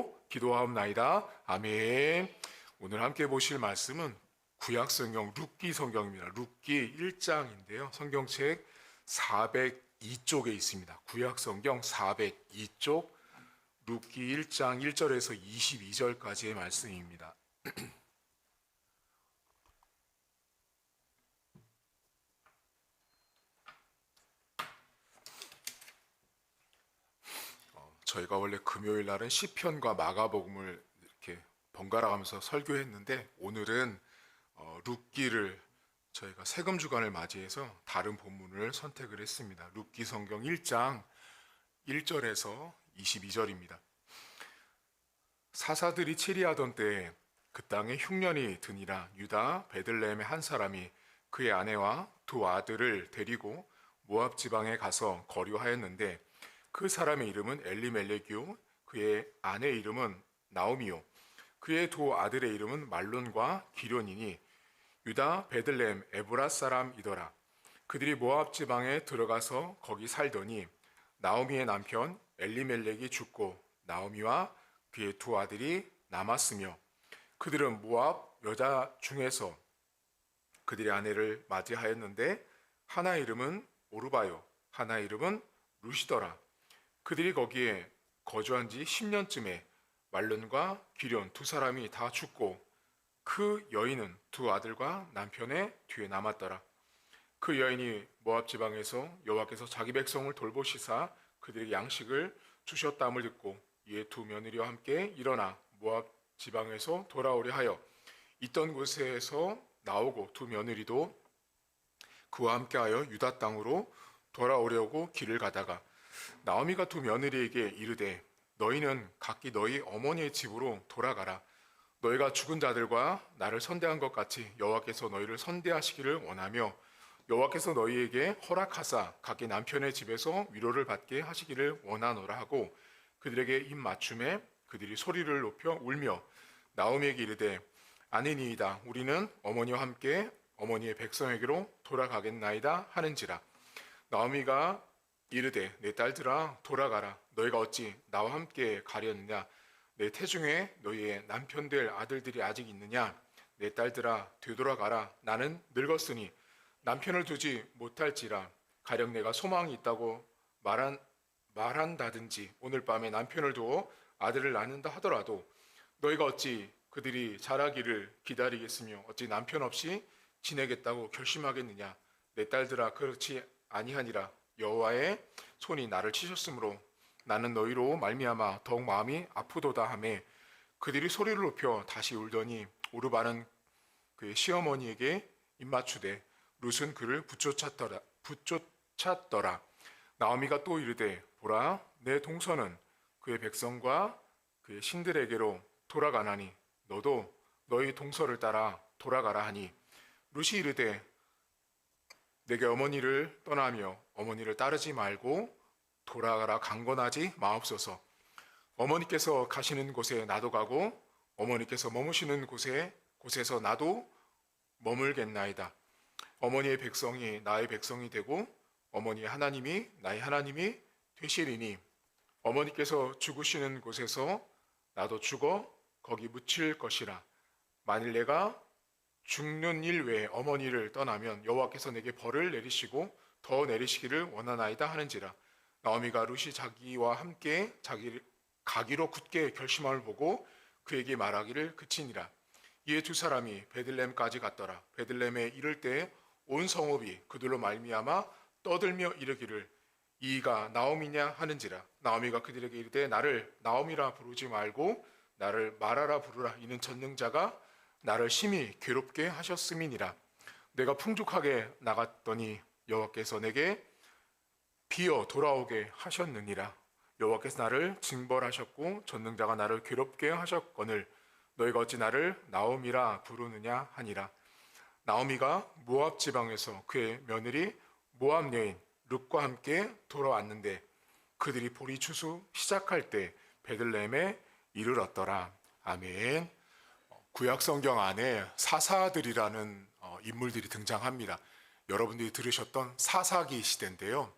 믿고 기도하옵나이다. 아멘. 오늘 함께 보실 말씀은 구약성경 룻기 성경입니다. 룻기 1장인데요. 성경책 402쪽에 있습니다. 구약성경 402쪽 룻기 1장 1절에서 22절까지의 말씀입니다. 저희가 원래 금요일 날은 시편과 마가복음을 이렇게 번갈아 가면서 설교했는데 오늘은 룻기를 저희가 세금 주간을 맞이해서 다른 본문을 선택을 했습니다. 룻기 성경 1장 1절에서 22절입니다. 사사들이 치리하던 때에 그 땅에 흉년이 드니라. 유다 베들레헴의 한 사람이 그의 아내와 두 아들을 데리고 모압 지방에 가서 거류하였는데 그 사람의 이름은 엘리멜렉이요 그의 아내 이름은 나오미요 그의 두 아들의 이름은 말론과 기련이니 유다 베들레헴 에브라 사람이더라. 그들이 모압 지방에 들어가서 거기 살더니 나오미의 남편 엘리멜렉이 죽고 나오미와 그의 두 아들이 남았으며 그들은 모압 여자 중에서 그들의 아내를 맞이하였는데 하나 이름은 오르바요 하나 이름은 루시더라. 그들이 거기에 거주한 지 10년쯤에 말론과 기련 두 사람이 다 죽고 그 여인은 두 아들과 남편의 뒤에 남았더라. 그 여인이 모압 지방에서 여호와께서 자기 백성을 돌보시사 그들에게 양식을 주셨다함을 듣고 이에 두 며느리와 함께 일어나 모압 지방에서 돌아오려 하여 있던 곳에서 나오고 두 며느리도 그와 함께하여 유다 땅으로 돌아오려고 길을 가다가 나오미가 두 며느리에게 이르되 너희는 각기 너희 어머니의 집으로 돌아가라. 너희가 죽은 자들과 나를 선대한 것 같이 여호와께서 너희를 선대하시기를 원하며 여호와께서 너희에게 허락하사 각기 남편의 집에서 위로를 받게 하시기를 원하노라 하고 그들에게 입 맞춤에 그들이 소리를 높여 울며 나오미에게 이르되 아니니이다. 우리는 어머니와 함께 어머니의 백성에게로 돌아가겠나이다 하는지라. 나오미가 이르되 내 딸들아 돌아가라. 너희가 어찌 나와 함께 가려느냐. 내 태중에 너희의 남편 될 아들들이 아직 있느냐. 내 딸들아 되돌아가라. 나는 늙었으니 남편을 두지 못할지라. 가령 내가 소망이 있다고 말한다든지 오늘 밤에 남편을 두어 아들을 낳는다 하더라도 너희가 어찌 그들이 자라기를 기다리겠으며 어찌 남편 없이 지내겠다고 결심하겠느냐. 내 딸들아 그렇지 아니하니라. 여호와의 손이 나를 치셨으므로 나는 너희로 말미암아 더욱 마음이 아프도다 하매 그들이 소리를 높여 다시 울더니 오르바는 그의 시어머니에게 입맞추되 룻은 그를 붙쫓았더라. 나오미가 또 이르되 보라 내 동서는 그의 백성과 그의 신들에게로 돌아가나니 너도 너희 동서를 따라 돌아가라 하니 룻이 이르되 내게 어머니를 떠나며 어머니를 따르지 말고 돌아가라 강권하지 마옵소서. 어머니께서 가시는 곳에 나도 가고 어머니께서 머무시는 곳에서 나도 머물겠나이다. 어머니의 백성이 나의 백성이 되고 어머니의 하나님이 나의 하나님이 되시리니 어머니께서 죽으시는 곳에서 나도 죽어 거기 묻힐 것이라. 만일 내가 죽는 일 외에 어머니를 떠나면 여호와께서 내게 벌을 내리시고 더 내리시기를 원하나이다 하는지라. 나오미가 룻이 자기와 함께 자기를 가기로 굳게 결심함을 보고 그에게 말하기를 그치니라. 이에 두 사람이 베들레헴까지 갔더라. 베들레헴에 이를 때 온 성읍이 그들로 말미암아 떠들며 이르기를 이가 나오미냐 하는지라. 나오미가 그들에게 이르되 나를 나오미라 부르지 말고 나를 마라라 부르라. 이는 전능자가 나를 심히 괴롭게 하셨음이니라. 내가 풍족하게 나갔더니 여호와께서 내게 비어 돌아오게 하셨느니라. 여호와께서 나를 징벌하셨고 전능자가 나를 괴롭게 하셨거늘 너희가 어찌 나를 나오미라 부르느냐 하니라. 나오미가 모압 지방에서 그의 며느리 모압 여인 룻과 함께 돌아왔는데 그들이 보리 추수 시작할 때 베들레헴에 이르렀더라. 아멘. 구약 성경 안에 사사들이라는 인물들이 등장합니다. 여러분들이 들으셨던 사사기 시대인데요.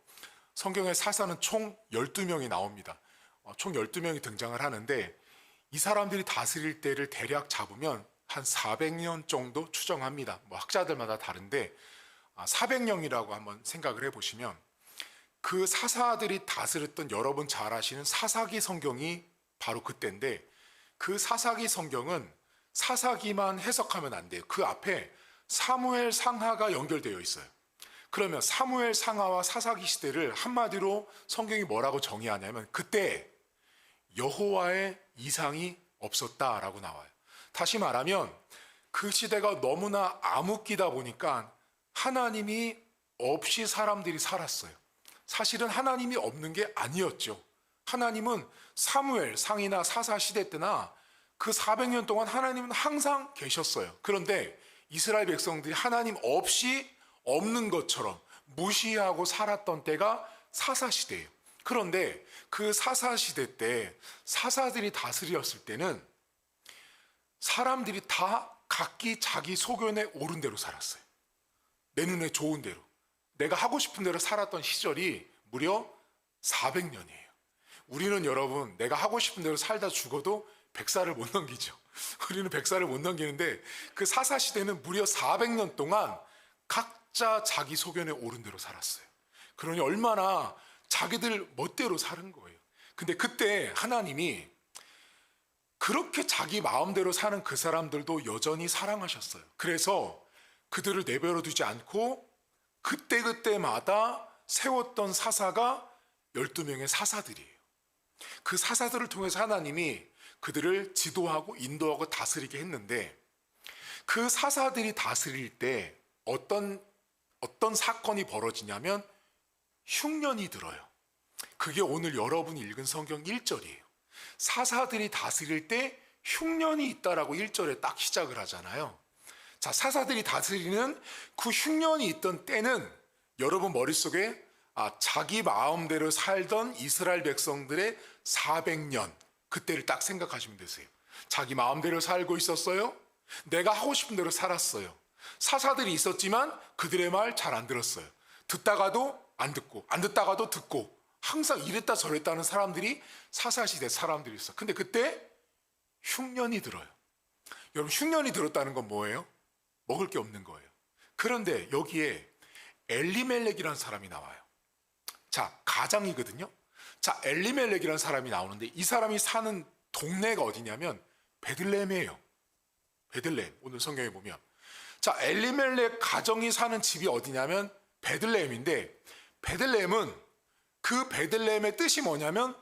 성경에 사사는 총 12명이 나옵니다. 총 12명이 등장을 하는데 이 사람들이 다스릴 때를 대략 잡으면 한 400년 정도 추정합니다. 뭐 학자들마다 다른데 400년이라고 한번 생각을 해보시면 그 사사들이 다스렸던 여러분 잘 아시는 사사기 성경이 바로 그때인데 그 사사기 성경은 사사기만 해석하면 안 돼요. 그 앞에 사무엘 상하가 연결되어 있어요. 그러면 사무엘 상하와 사사기 시대를 한마디로 성경이 뭐라고 정의하냐면 그때 여호와의 이상이 없었다라고 나와요. 다시 말하면 그 시대가 너무나 암흑기다 보니까 하나님이 없이 사람들이 살았어요. 사실은 하나님이 없는 게 아니었죠. 하나님은 사무엘 상이나 사사 시대 때나 그 400년 동안 하나님은 항상 계셨어요. 그런데 이스라엘 백성들이 하나님 없이 없는 것처럼 무시하고 살았던 때가 사사 시대예요. 그런데 그 사사 시대 때 사사들이 다스렸을 때는 사람들이 다 각기 자기 소견에 옳은 대로 살았어요. 내 눈에 좋은 대로. 내가 하고 싶은 대로 살았던 시절이 무려 400년이에요. 우리는 여러분 내가 하고 싶은 대로 살다 죽어도 100살을 못 넘기죠. 우리는 100살을 못 넘기는데 그 사사 시대는 무려 400년 동안 각자 자기 소견에 옳은 대로 살았어요. 그러니 얼마나 자기들 멋대로 사는 거예요. 근데 그때 하나님이 그렇게 자기 마음대로 사는 그 사람들도 여전히 사랑하셨어요. 그래서 그들을 내버려 두지 않고 그때그때마다 세웠던 사사가 12명의 사사들이에요. 그 사사들을 통해서 하나님이 그들을 지도하고 인도하고 다스리게 했는데 그 사사들이 다스릴 때 어떤 사건이 벌어지냐면 흉년이 들어요. 그게 오늘 여러분이 읽은 성경 1절이에요. 사사들이 다스릴 때 흉년이 있다라고 1절에 딱 시작을 하잖아요. 자, 사사들이 다스리는 그 흉년이 있던 때는 여러분 머릿속에 자기 마음대로 살던 이스라엘 백성들의 400년 그때를 딱 생각하시면 되세요. 자기 마음대로 살고 있었어요. 내가 하고 싶은 대로 살았어요. 사사들이 있었지만 그들의 말 잘 안 들었어요. 듣다가도 안 듣고 안 듣다가도 듣고 항상 이랬다 저랬다 하는 사람들이 사사시대 사람들이 있어요. 근데 그때 흉년이 들어요. 여러분 흉년이 들었다는 건 뭐예요? 먹을 게 없는 거예요. 그런데 여기에 엘리멜렉이라는 사람이 나와요. 자, 가장이거든요. 자, 엘리멜렉이라는 사람이 나오는데 이 사람이 사는 동네가 어디냐면 베들레헴이에요. 베들레헴. 오늘 성경에 보면 자, 엘리멜렉 가정이 사는 집이 어디냐면 베들레헴인데 베들레헴은 그 베들레헴의 뜻이 뭐냐면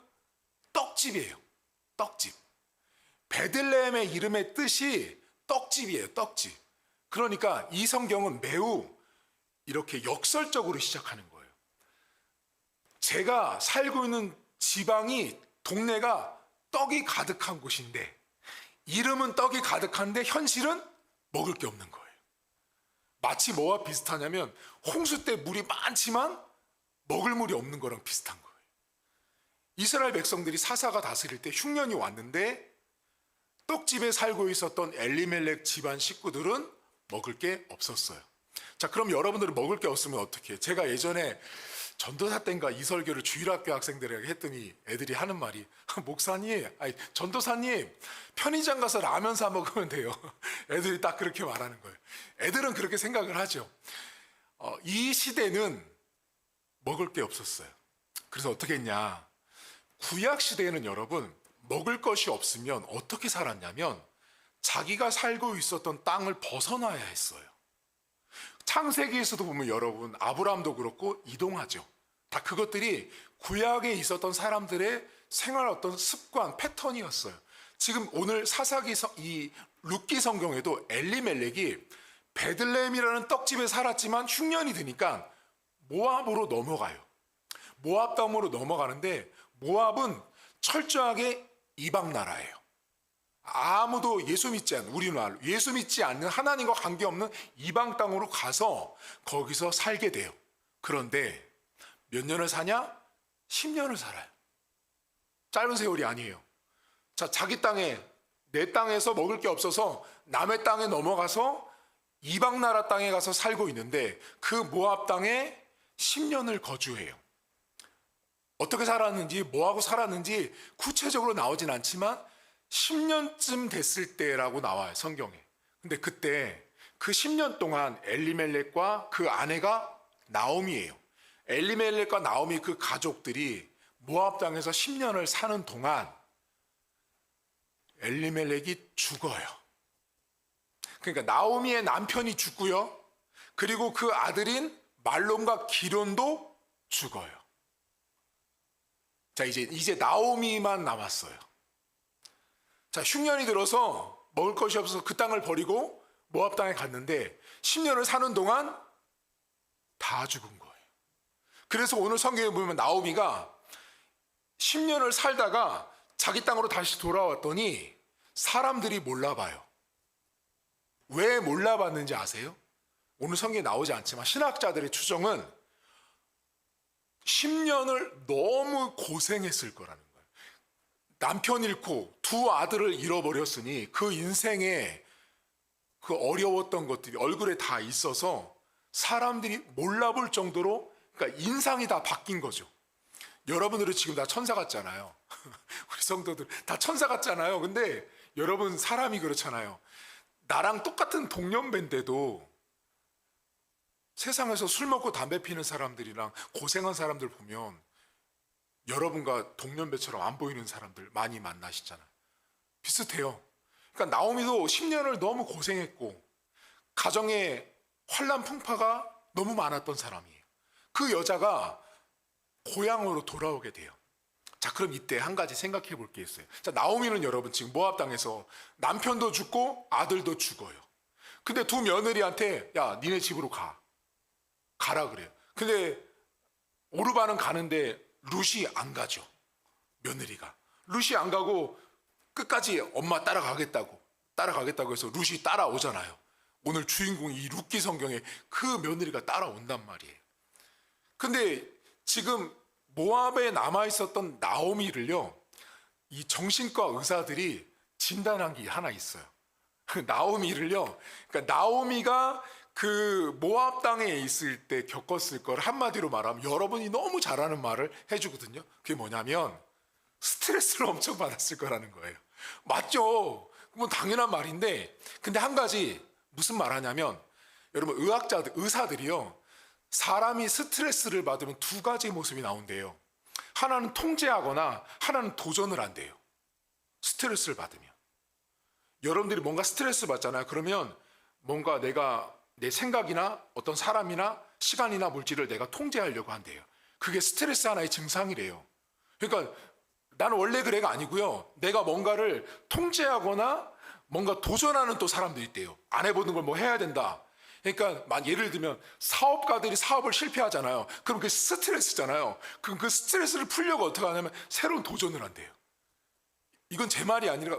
떡집이에요. 떡집. 베들레헴의 이름의 뜻이 떡집이에요. 떡집. 그러니까 이 성경은 매우 이렇게 역설적으로 시작하는 거예요. 제가 살고 있는 지방이 동네가 떡이 가득한 곳인데 이름은 떡이 가득한데 현실은 먹을 게 없는 거예요. 마치 뭐와 비슷하냐면 홍수 때 물이 많지만 먹을 물이 없는 거랑 비슷한 거예요. 이스라엘 백성들이 사사가 다스릴 때 흉년이 왔는데 떡집에 살고 있었던 엘리멜렉 집안 식구들은 먹을 게 없었어요. 자, 그럼 여러분들은 먹을 게 없으면 어떻게 해요? 제가 예전에 전도사 때인가 이 설교를 주일학교 학생들에게 했더니 애들이 하는 말이 목사님, 전도사님 편의점 가서 라면 사 먹으면 돼요. 애들이 딱 그렇게 말하는 거예요. 애들은 그렇게 생각을 하죠. 이 시대는 먹을 게 없었어요. 그래서 어떻게 했냐? 구약 시대에는 여러분 먹을 것이 없으면 어떻게 살았냐면 자기가 살고 있었던 땅을 벗어나야 했어요. 창세기에서도 보면 여러분 아브라함도 그렇고 이동하죠. 다 그것들이 구약에 있었던 사람들의 생활 어떤 습관, 패턴이었어요. 지금 오늘 이 룻기 성경에도 엘리멜렉이 베들레헴이라는 떡집에 살았지만 흉년이 드니까 모압으로 넘어가요. 모압 땅으로 넘어가는데 모압은 철저하게 이방 나라예요. 아무도 예수 믿지 않는, 우리말로 예수 믿지 않는 하나님과 관계없는 이방 땅으로 가서 거기서 살게 돼요. 그런데 몇 년을 사냐? 10년을 살아요. 짧은 세월이 아니에요. 자, 자기 땅에, 내 땅에서 먹을 게 없어서 남의 땅에 넘어가서 이방 나라 땅에 가서 살고 있는데 그 모압 땅에 10년을 거주해요. 어떻게 살았는지, 뭐하고 살았는지 구체적으로 나오진 않지만 10년쯤 됐을 때라고 나와요, 성경에. 근데 그때 그 10년 동안 엘리멜렉과 그 아내가 나오미예요. 엘리멜렉과 나오미 그 가족들이 모압 땅에서 10년을 사는 동안 엘리멜렉이 죽어요. 그러니까 나오미의 남편이 죽고요. 그리고 그 아들인 말론과 기론도 죽어요. 자, 이제 나오미만 남았어요. 자, 흉년이 들어서 먹을 것이 없어서 그 땅을 버리고 모압 땅에 갔는데 10년을 사는 동안 다 죽은 거예요. 그래서 오늘 성경에 보면 나오미가 10년을 살다가 자기 땅으로 다시 돌아왔더니 사람들이 몰라봐요. 왜 몰라봤는지 아세요? 오늘 성경에 나오지 않지만 신학자들의 추정은 10년을 너무 고생했을 거라는 거예요. 남편 잃고 두 아들을 잃어버렸으니 그 인생에 그 어려웠던 것들이 얼굴에 다 있어서 사람들이 몰라볼 정도로, 그러니까 인상이 다 바뀐 거죠. 여러분들은 지금 다 천사 같잖아요. 우리 성도들 다 천사 같잖아요. 근데 여러분 사람이 그렇잖아요. 나랑 똑같은 동년배인데도 세상에서 술 먹고 담배 피는 사람들이랑 고생한 사람들 보면 여러분과 동년배처럼 안 보이는 사람들 많이 만나시잖아요. 비슷해요. 그러니까 나오미도 10년을 너무 고생했고 가정에 환난 풍파가 너무 많았던 사람이에요. 그 여자가 고향으로 돌아오게 돼요. 자, 그럼 이때 한 가지 생각해 볼 게 있어요. 자, 나오미는 여러분 지금 모압 땅에서 남편도 죽고 아들도 죽어요. 근데 두 며느리한테 야, 니네 집으로 가라 그래요. 근데 오르바는 가는데 룻이 안 가죠. 며느리가. 룻이 안 가고 끝까지 엄마 따라가겠다고 해서 룻이 따라오잖아요. 오늘 주인공이 이 룻기 성경에 그 며느리가 따라온단 말이에요. 근데 지금 모압에 남아있었던 나오미를요, 이 정신과 의사들이 진단한 게 하나 있어요. 나오미를요, 그러니까 나오미가 그 모압 땅에 있을 때 겪었을 걸 한마디로 말하면 여러분이 너무 잘하는 말을 해주거든요. 그게 뭐냐면 스트레스를 엄청 받았을 거라는 거예요. 맞죠? 뭐 당연한 말인데, 근데 한 가지 무슨 말 하냐면, 여러분 의사들이요, 사람이 스트레스를 받으면 두 가지 모습이 나온대요. 하나는 통제하거나 하나는 도전을 한대요. 스트레스를 받으면. 여러분들이 뭔가 스트레스 받잖아요. 그러면 뭔가 내가 내 생각이나 어떤 사람이나 시간이나 물질을 내가 통제하려고 한대요. 그게 스트레스 하나의 증상이래요. 그러니까 나는 원래 그래가 아니고요. 내가 뭔가를 통제하거나 뭔가 도전하는 또 사람도 있대요. 안 해보는 걸 뭐 해야 된다. 그러니까 예를 들면 사업가들이 사업을 실패하잖아요. 그럼 그게 스트레스잖아요. 그럼 그 스트레스를 풀려고 어떻게 하냐면 새로운 도전을 한대요. 이건 제 말이 아니라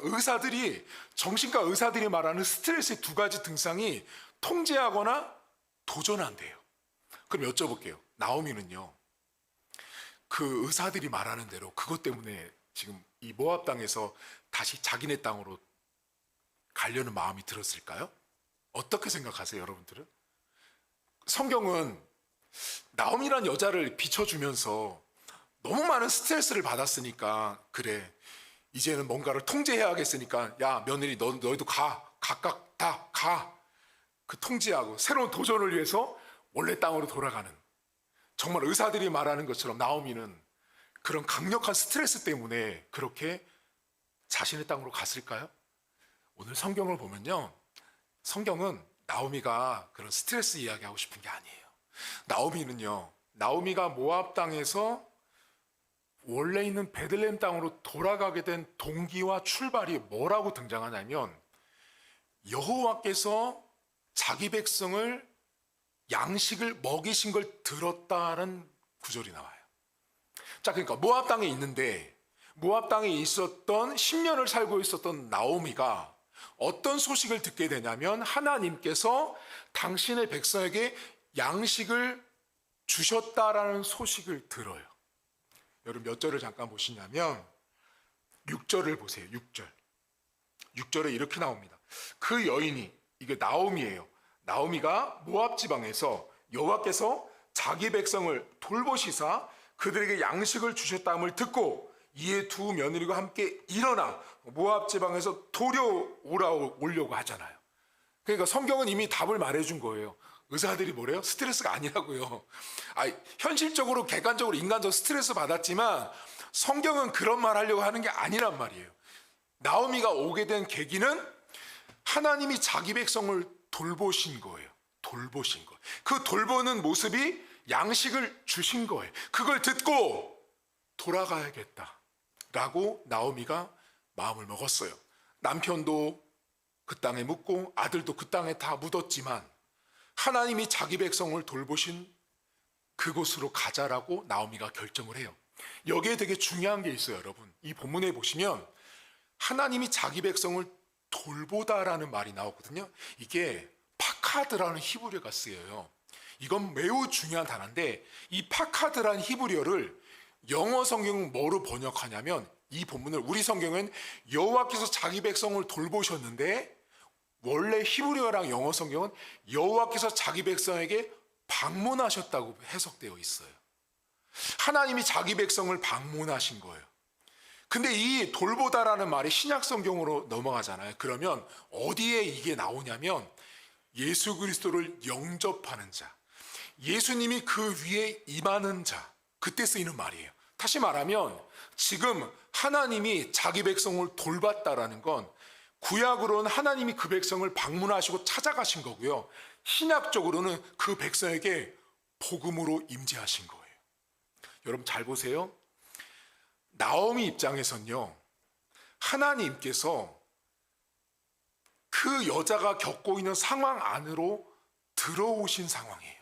정신과 의사들이 말하는 스트레스의 두 가지 증상이 통제하거나 도전한대요. 그럼 여쭤볼게요. 나오미는요, 그 의사들이 말하는 대로 그것 때문에 지금 이 모압 땅에서 다시 자기네 땅으로 가려는 마음이 들었을까요? 어떻게 생각하세요, 여러분들은? 성경은 나오미란 여자를 비춰주면서 너무 많은 스트레스를 받았으니까, 그래, 이제는 뭔가를 통제해야겠으니까, 야, 며느리, 너희도 각각 다 가. 그 통제하고 새로운 도전을 위해서 원래 땅으로 돌아가는, 정말 의사들이 말하는 것처럼 나오미는 그런 강력한 스트레스 때문에 그렇게 자신의 땅으로 갔을까요? 오늘 성경을 보면요, 성경은 나오미가 그런 스트레스 이야기하고 싶은 게 아니에요. 나오미가 모압 땅에서 원래 있는 베들레헴 땅으로 돌아가게 된 동기와 출발이 뭐라고 등장하냐면, 여호와께서 자기 백성을 양식을 먹이신 걸 들었다는 구절이 나와요. 자, 그러니까 모압 땅에 있는데, 모압 땅에 있었던 10년을 살고 있었던 나오미가 어떤 소식을 듣게 되냐면, 하나님께서 당신의 백성에게 양식을 주셨다라는 소식을 들어요. 여러분 몇 절을 잠깐 보시냐면 6절을 보세요. 6절에 이렇게 나옵니다. 그 여인이, 이게 나오미예요. 나오미가 모압 지방에서 여호와께서 자기 백성을 돌보시사 그들에게 양식을 주셨다함을 듣고 이에 두 며느리가 함께 일어나 모압 지방에서 오려고 하잖아요. 그러니까 성경은 이미 답을 말해준 거예요. 의사들이 뭐래요? 스트레스가 아니라고요. 현실적으로 객관적으로 인간적으로 스트레스 받았지만 성경은 그런 말 하려고 하는 게 아니란 말이에요. 나오미가 오게 된 계기는 하나님이 자기 백성을 돌보신 거예요. 돌보신 거. 그 돌보는 모습이 양식을 주신 거예요. 그걸 듣고 돌아가야겠다라고 나오미가 마음을 먹었어요. 남편도 그 땅에 묻고 아들도 그 땅에 다 묻었지만 하나님이 자기 백성을 돌보신 그곳으로 가자라고 나오미가 결정을 해요. 여기에 되게 중요한 게 있어요, 여러분. 이 본문에 보시면 하나님이 자기 백성을 돌보다라는 말이 나오거든요. 이게 파카드라는 히브리어가 쓰여요. 이건 매우 중요한 단어인데 이 파카드라는 히브리어를 영어 성경은 뭐로 번역하냐면 이 본문을 우리 성경은 여호와께서 자기 백성을 돌보셨는데 원래 히브리어랑 영어 성경은 여호와께서 자기 백성에게 방문하셨다고 해석되어 있어요. 하나님이 자기 백성을 방문하신 거예요. 근데 이 돌보다라는 말이 신약 성경으로 넘어가잖아요. 그러면 어디에 이게 나오냐면 예수 그리스도를 영접하는 자, 예수님이 그 위에 임하는 자, 그때 쓰이는 말이에요. 다시 말하면 지금 하나님이 자기 백성을 돌봤다라는 건 구약으로는 하나님이 그 백성을 방문하시고 찾아가신 거고요. 신약적으로는 그 백성에게 복음으로 임재하신 거예요. 여러분 잘 보세요. 나오미 입장에선요, 하나님께서 그 여자가 겪고 있는 상황 안으로 들어오신 상황이에요.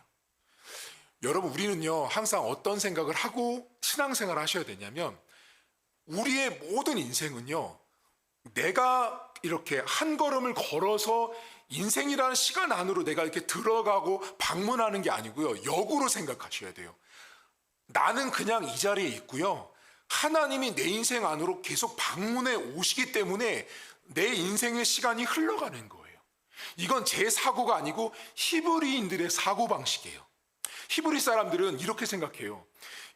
여러분 우리는요 항상 어떤 생각을 하고 신앙생활을 하셔야 되냐면 우리의 모든 인생은요 내가 이렇게 한 걸음을 걸어서 인생이라는 시간 안으로 내가 이렇게 들어가고 방문하는 게 아니고요, 역으로 생각하셔야 돼요. 나는 그냥 이 자리에 있고요, 하나님이 내 인생 안으로 계속 방문해 오시기 때문에 내 인생의 시간이 흘러가는 거예요. 이건 제 사고가 아니고 히브리인들의 사고방식이에요. 히브리 사람들은 이렇게 생각해요.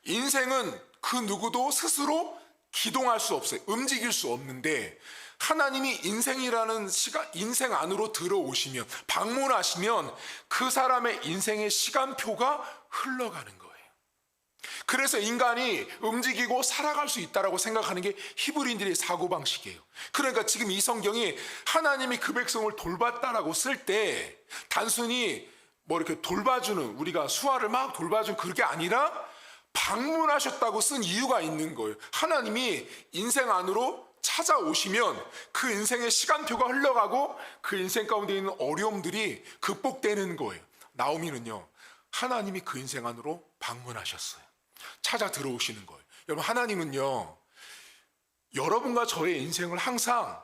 인생은 그 누구도 스스로 기동할 수 없어요. 움직일 수 없는데 하나님이 인생이라는 시간, 인생 안으로 들어오시면, 방문하시면 그 사람의 인생의 시간표가 흘러가는 거예요. 그래서 인간이 움직이고 살아갈 수 있다라고 생각하는 게 히브리인들의 사고방식이에요. 그러니까 지금 이 성경이 하나님이 그 백성을 돌봤다라고 쓸 때 단순히 뭐 이렇게 돌봐주는, 우리가 수화를 막 돌봐주는 그게 아니라 방문하셨다고 쓴 이유가 있는 거예요. 하나님이 인생 안으로 찾아오시면 그 인생의 시간표가 흘러가고 그 인생 가운데 있는 어려움들이 극복되는 거예요. 나오미는요, 하나님이 그 인생 안으로 방문하셨어요. 찾아 들어오시는 거예요. 여러분 하나님은요 여러분과 저의 인생을 항상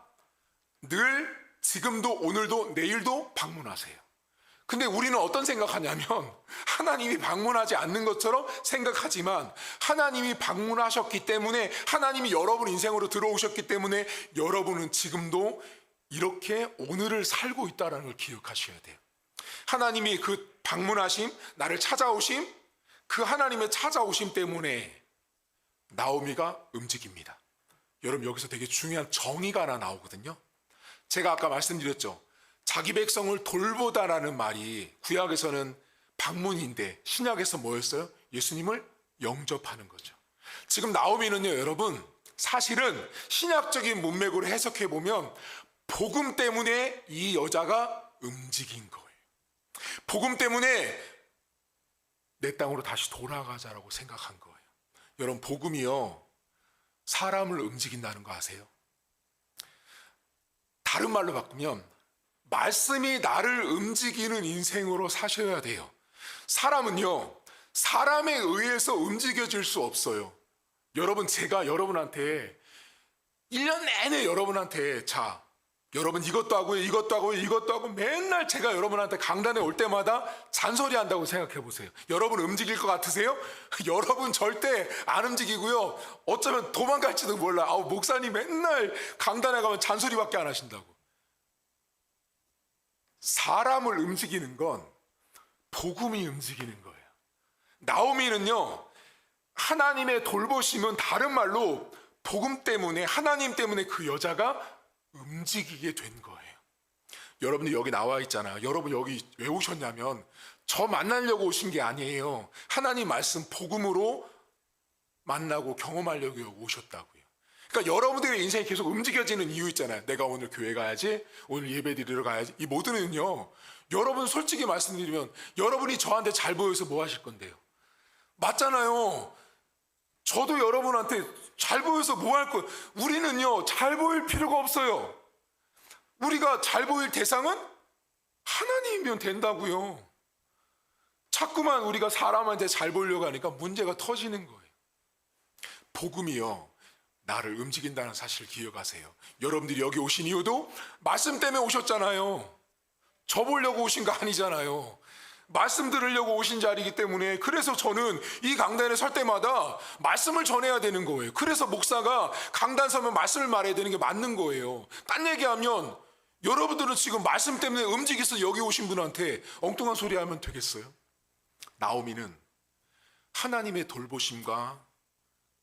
늘 지금도 오늘도 내일도 방문하세요. 근데 우리는 어떤 생각하냐면 하나님이 방문하지 않는 것처럼 생각하지만 하나님이 방문하셨기 때문에, 하나님이 여러분 인생으로 들어오셨기 때문에 여러분은 지금도 이렇게 오늘을 살고 있다는 걸 기억하셔야 돼요. 하나님이 그 방문하심, 나를 찾아오심, 그 하나님의 찾아오심 때문에 나오미가 움직입니다. 여러분 여기서 되게 중요한 정의가 하나 나오거든요. 제가 아까 말씀드렸죠. 자기 백성을 돌보다라는 말이 구약에서는 방문인데 신약에서 뭐였어요? 예수님을 영접하는 거죠. 지금 나오미는요 여러분 사실은 신약적인 문맥으로 해석해 보면 복음 때문에 이 여자가 움직인 거예요. 복음 때문에 내 땅으로 다시 돌아가자라고 생각한 거예요. 여러분 복음이요 사람을 움직인다는 거 아세요? 다른 말로 바꾸면 말씀이 나를 움직이는 인생으로 사셔야 돼요. 사람은요 사람에 의해서 움직여질 수 없어요. 여러분 제가 여러분한테 1년 내내 여러분한테 자 여러분 이것도 하고요 이것도 하고요 이것도 하고 맨날 제가 여러분한테 강단에 올 때마다 잔소리한다고 생각해 보세요. 여러분 움직일 것 같으세요? 여러분 절대 안 움직이고요, 어쩌면 도망갈지도 몰라. 목사님 맨날 강단에 가면 잔소리밖에 안 하신다고. 사람을 움직이는 건 복음이 움직이는 거예요. 나오미는요 하나님의 돌보심은 다른 말로 복음 때문에, 하나님 때문에 그 여자가 움직이게 된 거예요. 여러분들 여기 나와 있잖아요. 여러분 여기 왜 오셨냐면 저 만나려고 오신 게 아니에요. 하나님 말씀 복음으로 만나고 경험하려고 오셨다고요. 그러니까 여러분들의 인생이 계속 움직여지는 이유 있잖아요. 내가 오늘 교회 가야지, 오늘 예배 드리러 가야지. 이 모두는요, 여러분 솔직히 말씀드리면 여러분이 저한테 잘 보여서 뭐 하실 건데요? 맞잖아요. 저도 여러분한테 잘 보여서 뭐 할 거예요? 우리는요, 잘 보일 필요가 없어요. 우리가 잘 보일 대상은 하나님이면 된다고요. 자꾸만 우리가 사람한테 잘 보이려고 하니까 문제가 터지는 거예요. 복음이요, 나를 움직인다는 사실을 기억하세요. 여러분들이 여기 오신 이유도 말씀 때문에 오셨잖아요. 저 보려고 오신 거 아니잖아요. 말씀 들으려고 오신 자리이기 때문에, 그래서 저는 이 강단에 설 때마다 말씀을 전해야 되는 거예요. 그래서 목사가 강단 서면 말씀을 말해야 되는 게 맞는 거예요. 딴 얘기하면 여러분들은 지금 말씀 때문에 움직여서 여기 오신 분한테 엉뚱한 소리 하면 되겠어요? 나오미는 하나님의 돌보심과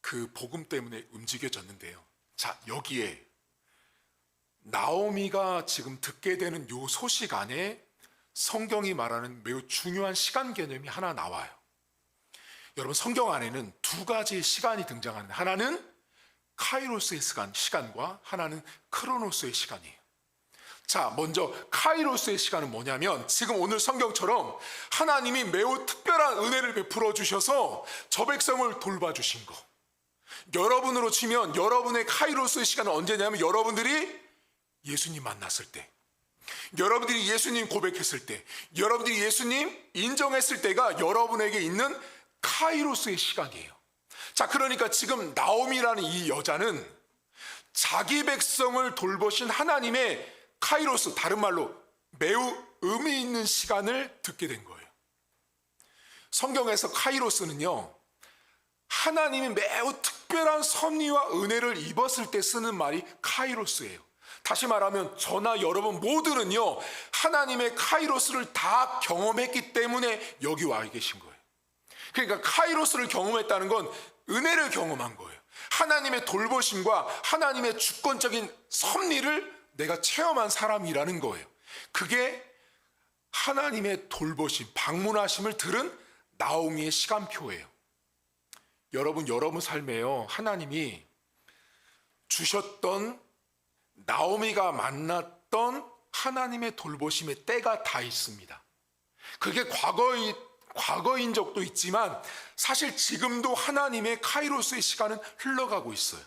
그 복음 때문에 움직여졌는데요. 자, 여기에 나오미가 지금 듣게 되는 요 소식 안에 성경이 말하는 매우 중요한 시간 개념이 하나 나와요. 여러분, 성경 안에는 두 가지의 시간이 등장하는데, 하나는 카이로스의 시간과 하나는 크로노스의 시간이에요. 자, 먼저 카이로스의 시간은 뭐냐면, 지금 오늘 성경처럼 하나님이 매우 특별한 은혜를 베풀어 주셔서 저 백성을 돌봐주신 거. 여러분으로 치면 여러분의 카이로스의 시간은 언제냐면, 여러분들이 예수님 만났을 때, 여러분들이 예수님 고백했을 때, 여러분들이 예수님 인정했을 때가 여러분에게 있는 카이로스의 시간이에요. 자, 그러니까 지금 나오미라는 이 여자는 자기 백성을 돌보신 하나님의 카이로스, 다른 말로 매우 의미 있는 시간을 듣게 된 거예요. 성경에서 카이로스는요, 하나님이 매우 특별한 섭리와 은혜를 입었을 때 쓰는 말이 카이로스예요. 다시 말하면 저나 여러분 모두는요, 하나님의 카이로스를 다 경험했기 때문에 여기 와 계신 거예요. 그러니까 카이로스를 경험했다는 건 은혜를 경험한 거예요. 하나님의 돌보심과 하나님의 주권적인 섭리를 내가 체험한 사람이라는 거예요. 그게 하나님의 돌보심, 방문하심을 들은 나오미의 시간표예요. 여러분 삶에요, 하나님이 주셨던, 나오미가 만났던 하나님의 돌보심의 때가 다 있습니다. 그게 과거인 적도 있지만 사실 지금도 하나님의 카이로스의 시간은 흘러가고 있어요.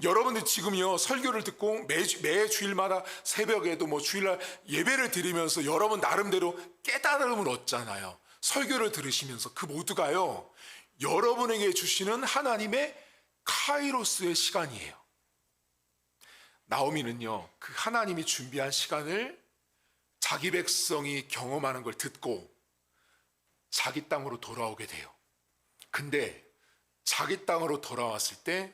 여러분들 지금요, 설교를 듣고 매 주일마다 새벽에도 뭐 주일날 예배를 드리면서 여러분 나름대로 깨달음을 얻잖아요. 설교를 들으시면서 그 모두가요, 여러분에게 주시는 하나님의 카이로스의 시간이에요. 나오미는요, 그 하나님이 준비한 시간을 자기 백성이 경험하는 걸 듣고 자기 땅으로 돌아오게 돼요. 근데 자기 땅으로 돌아왔을 때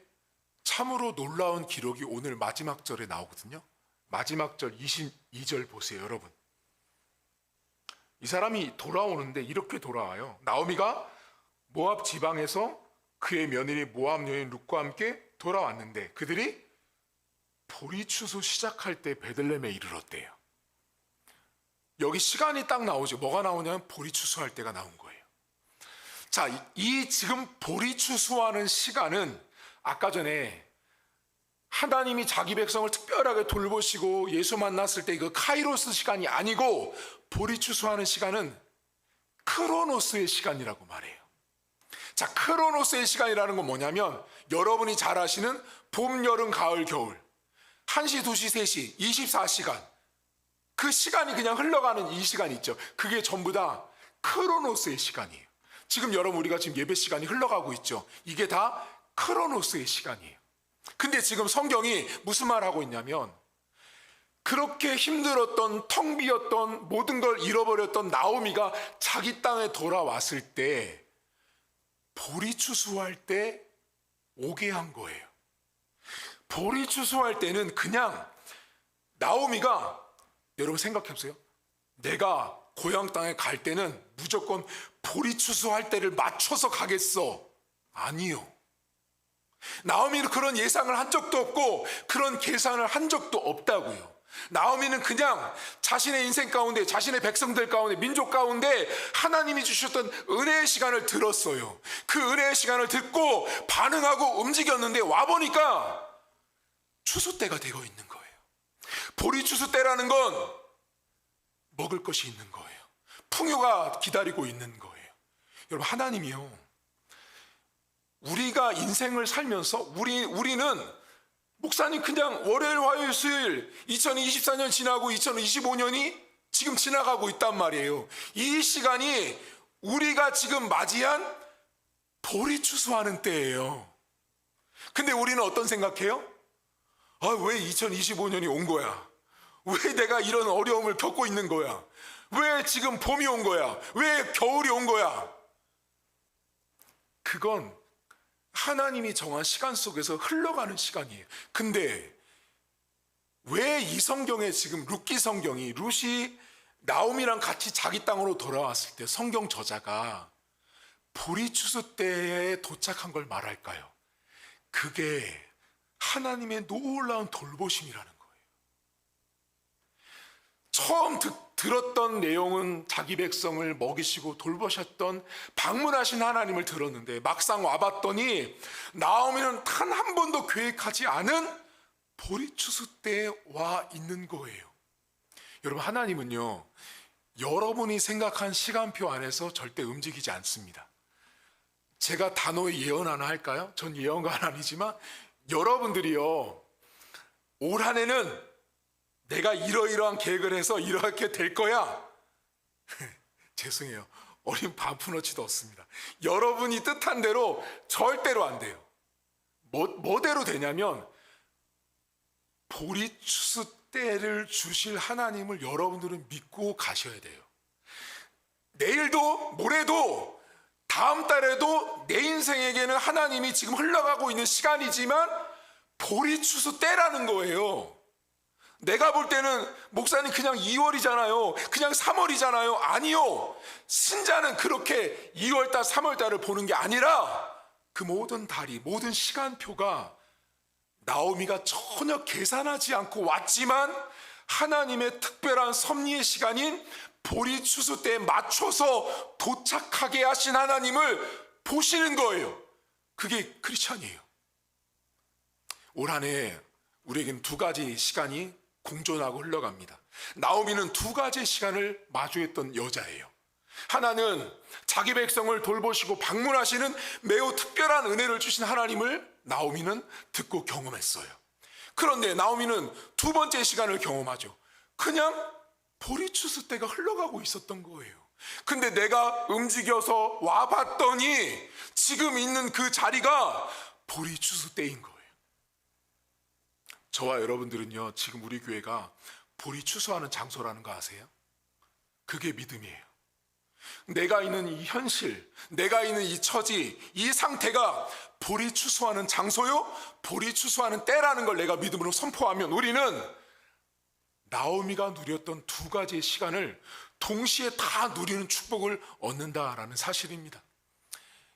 참으로 놀라운 기록이 오늘 마지막 절에 나오거든요. 마지막 절 22절 보세요, 여러분. 이 사람이 돌아오는데 이렇게 돌아와요. 나오미가 모압 지방에서 그의 며느리 모압 여인 룻과 함께 돌아왔는데 그들이 보리 추수 시작할 때 베들레헴에 이르렀대요. 여기 시간이 딱 나오죠. 뭐가 나오냐면 보리 추수할 때가 나온 거예요. 자, 이 지금 보리 추수하는 시간은 아까 전에 하나님이 자기 백성을 특별하게 돌보시고 예수 만났을 때 그 카이로스 시간이 아니고, 보리 추수하는 시간은 크로노스의 시간이라고 말해요. 자, 크로노스의 시간이라는 건 뭐냐면, 여러분이 잘 아시는 봄, 여름, 가을, 겨울 1시, 2시, 3시 24시간, 그 시간이 그냥 흘러가는 이 시간 있죠. 그게 전부 다 크로노스의 시간이에요. 지금 여러분 우리가 지금 예배 시간이 흘러가고 있죠. 이게 다 크로노스의 시간이에요. 근데 지금 성경이 무슨 말 하고 있냐면, 그렇게 힘들었던, 텅 비었던, 모든 걸 잃어버렸던 나오미가 자기 땅에 돌아왔을 때 보리 추수할 때 오게 한 거예요. 보리 추수할 때는 그냥 나오미가, 여러분 생각해보세요. 내가 고향 땅에 갈 때는 무조건 보리 추수할 때를 맞춰서 가겠어. 아니요. 나오미는 그런 예상을 한 적도 없고 그런 계산을 한 적도 없다고요. 나오미는 그냥 자신의 인생 가운데, 자신의 백성들 가운데, 민족 가운데 하나님이 주셨던 은혜의 시간을 들었어요. 그 은혜의 시간을 듣고 반응하고 움직였는데 와보니까 추수 때가 되어 있는 거예요. 보리 추수 때라는 건 먹을 것이 있는 거예요. 풍요가 기다리고 있는 거예요. 여러분, 하나님이요, 우리가 인생을 살면서 우리는 목사님 그냥 월요일, 화요일, 수요일 2024년 지나고 2025년이 지금 지나가고 있단 말이에요. 이 시간이 우리가 지금 맞이한 보리 추수하는 때예요. 근데 우리는 어떤 생각해요? 왜 2025년이 온 거야? 왜 내가 이런 어려움을 겪고 있는 거야? 왜 지금 봄이 온 거야? 왜 겨울이 온 거야? 그건 하나님이 정한 시간 속에서 흘러가는 시간이에요. 근데 왜 이 성경에 지금 룻기 성경이, 룻이 나오미랑 같이 자기 땅으로 돌아왔을 때 성경 저자가 보리 추수 때에 도착한 걸 말할까요? 그게 하나님의 놀라운 돌보심이라는 거예요. 처음 들었던 내용은 자기 백성을 먹이시고 돌보셨던 방문하신 하나님을 들었는데 막상 와봤더니 나오미는 단 한 번도 계획하지 않은 보리추수 때에 와 있는 거예요. 여러분, 하나님은요, 여러분이 생각한 시간표 안에서 절대 움직이지 않습니다. 제가 단호히 예언 하나 할까요? 전 예언가는 아니지만 여러분들이요, 올 한 해는 내가 이러이러한 계획을 해서 이렇게 될 거야. 죄송해요. 어린 반푼어치도 없습니다. 여러분이 뜻한 대로 절대로 안 돼요. 뭐대로 되냐면 보리추수 때를 주실 하나님을 여러분들은 믿고 가셔야 돼요. 내일도 모레도 다음 달에도 내 인생에게는 하나님이 지금 흘러가고 있는 시간이지만 보리추수 때라는 거예요. 내가 볼 때는 목사님 그냥 2월이잖아요. 그냥 3월이잖아요. 아니요. 신자는 그렇게 2월달, 3월달을 보는 게 아니라 그 모든 달이, 모든 시간표가 나오미가 전혀 계산하지 않고 왔지만 하나님의 특별한 섭리의 시간인 보리추수 때에 맞춰서 도착하게 하신 하나님을 보시는 거예요. 그게 크리스찬이에요. 올 한 해 우리에게는 두 가지 시간이 공존하고 흘러갑니다. 나오미는 두 가지 시간을 마주했던 여자예요. 하나는 자기 백성을 돌보시고 방문하시는 매우 특별한 은혜를 주신 하나님을 나오미는 듣고 경험했어요. 그런데 나오미는 두 번째 시간을 경험하죠. 그냥 보리추수 때가 흘러가고 있었던 거예요. 근데 내가 움직여서 와봤더니 지금 있는 그 자리가 보리추수 때인 거예요. 저와 여러분들은요, 지금 우리 교회가 보리 추수하는 장소라는 거 아세요? 그게 믿음이에요. 내가 있는 이 현실, 내가 있는 이 처지, 이 상태가 보리 추수하는 장소요, 보리 추수하는 때라는 걸 내가 믿음으로 선포하면 우리는 나오미가 누렸던 두 가지의 시간을 동시에 다 누리는 축복을 얻는다라는 사실입니다.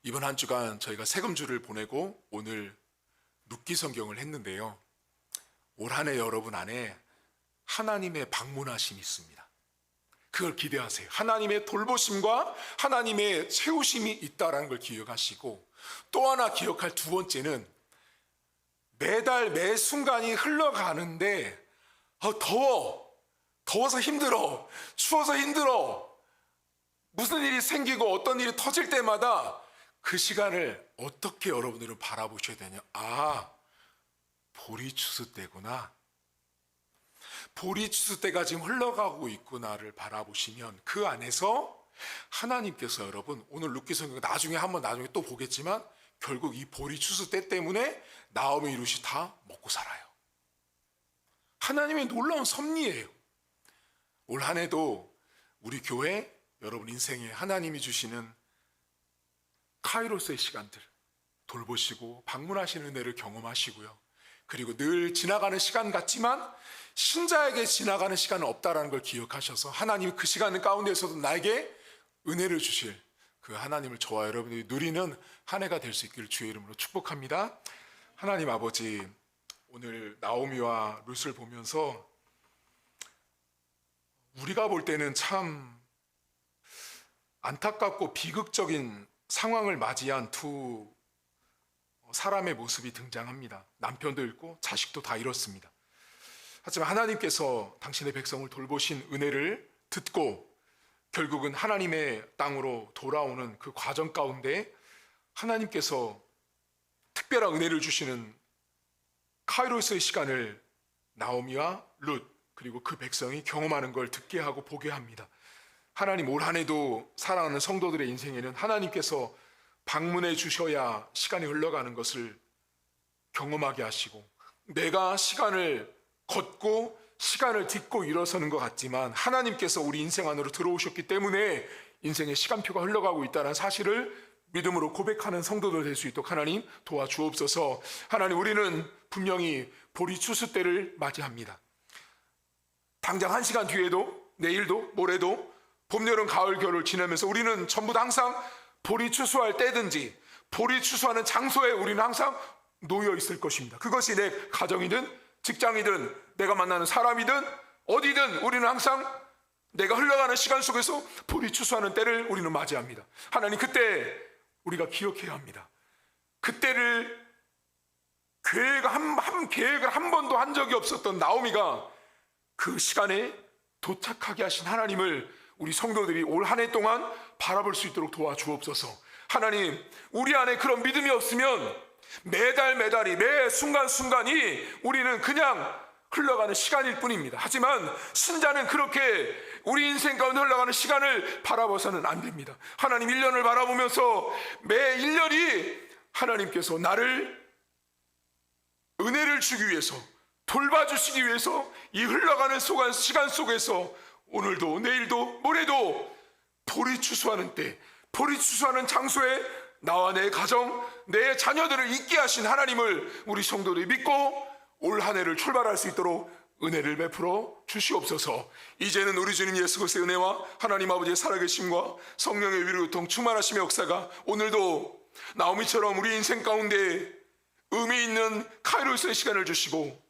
이번 한 주간 저희가 세금주를 보내고 오늘 룻기 성경을 했는데요, 올 한 해 여러분 안에 하나님의 방문하심이 있습니다. 그걸 기대하세요. 하나님의 돌보심과 하나님의 세우심이 있다는 걸 기억하시고, 또 하나 기억할 두 번째는 매달 매 순간이 흘러가는데 더워서 힘들어, 추워서 힘들어, 무슨 일이 생기고 어떤 일이 터질 때마다 그 시간을 어떻게 여러분들은 바라보셔야 되냐. 보리추수 때구나, 보리추수 때가 지금 흘러가고 있구나를 바라보시면 그 안에서 하나님께서 여러분, 오늘 룻기 성경 나중에 또 보겠지만 결국 이 보리추수 때 때문에 나오미 룻이 다 먹고 살아요. 하나님의 놀라운 섭리예요. 올 한 해도 우리 교회, 여러분 인생에 하나님이 주시는 카이로스의 시간들 돌보시고 방문하시는 은혜를 경험하시고요. 그리고 늘 지나가는 시간 같지만 신자에게 지나가는 시간은 없다라는 걸 기억하셔서 하나님이 그 시간 가운데서도 나에게 은혜를 주실 그 하나님을 저와 여러분들이 누리는 한 해가 될 수 있기를 주의 이름으로 축복합니다. 하나님 아버지, 오늘 나오미와 룻을 보면서 우리가 볼 때는 참 안타깝고 비극적인 상황을 맞이한 두 사람의 모습이 등장합니다. 남편도 잃고 자식도 다 잃었습니다. 하지만 하나님께서 당신의 백성을 돌보신 은혜를 듣고 결국은 하나님의 땅으로 돌아오는 그 과정 가운데 하나님께서 특별한 은혜를 주시는 카이로스의 시간을 나오미와 룻 그리고 그 백성이 경험하는 걸 듣게 하고 보게 합니다. 하나님 올 한 해도 사랑하는 성도들의 인생에는 하나님께서 방문해 주셔야 시간이 흘러가는 것을 경험하게 하시고, 내가 시간을 걷고 시간을 딛고 일어서는 것 같지만 하나님께서 우리 인생 안으로 들어오셨기 때문에 인생의 시간표가 흘러가고 있다는 사실을 믿음으로 고백하는 성도들 될 수 있도록 하나님 도와주옵소서. 하나님, 우리는 분명히 보리 추수 때를 맞이합니다. 당장 1시간 뒤에도, 내일도, 모레도, 봄, 여름, 가을, 겨울을 지나면서 우리는 전부 다 항상 보리 추수할 때든지 보리 추수하는 장소에 우리는 항상 놓여 있을 것입니다. 그것이 내 가정이든 직장이든 내가 만나는 사람이든 어디든 우리는 항상 내가 흘러가는 시간 속에서 보리 추수하는 때를 우리는 맞이합니다. 하나님, 그때 우리가 기억해야 합니다. 그때를 계획을 한 번도 한 적이 없었던 나오미가 그 시간에 도착하게 하신 하나님을 우리 성도들이 올 한 해 동안 바라볼 수 있도록 도와주옵소서. 하나님, 우리 안에 그런 믿음이 없으면 매달이, 매 순간순간이 우리는 그냥 흘러가는 시간일 뿐입니다. 하지만 신자는 그렇게 우리 인생 가운데 흘러가는 시간을 바라봐서는 안 됩니다. 하나님, 1년을 바라보면서 매 1년이 하나님께서 나를 은혜를 주기 위해서, 돌봐주시기 위해서 이 흘러가는 시간 속에서 오늘도 내일도 모레도 보리 추수하는 때, 보리 추수하는 장소에 나와 내 가정, 내 자녀들을 있게 하신 하나님을 우리 성도들이 믿고 올 한 해를 출발할 수 있도록 은혜를 베풀어 주시옵소서. 이제는 우리 주님 예수 그리스도의 은혜와 하나님 아버지의 살아계심과 성령의 위로통 충만하심의 역사가 오늘도 나오미처럼 우리 인생 가운데 의미 있는 카이로스의 시간을 주시고,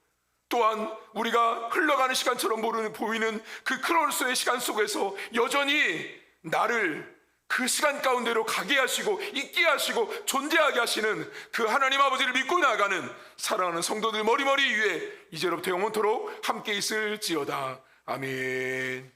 또한 우리가 흘러가는 시간처럼 보이는 그 크로노스의 시간 속에서 여전히 나를 그 시간 가운데로 가게 하시고 있게 하시고 존재하게 하시는 그 하나님 아버지를 믿고 나아가는 사랑하는 성도들 머리머리 위에 이제로부터 영원토록 함께 있을지어다. 아멘.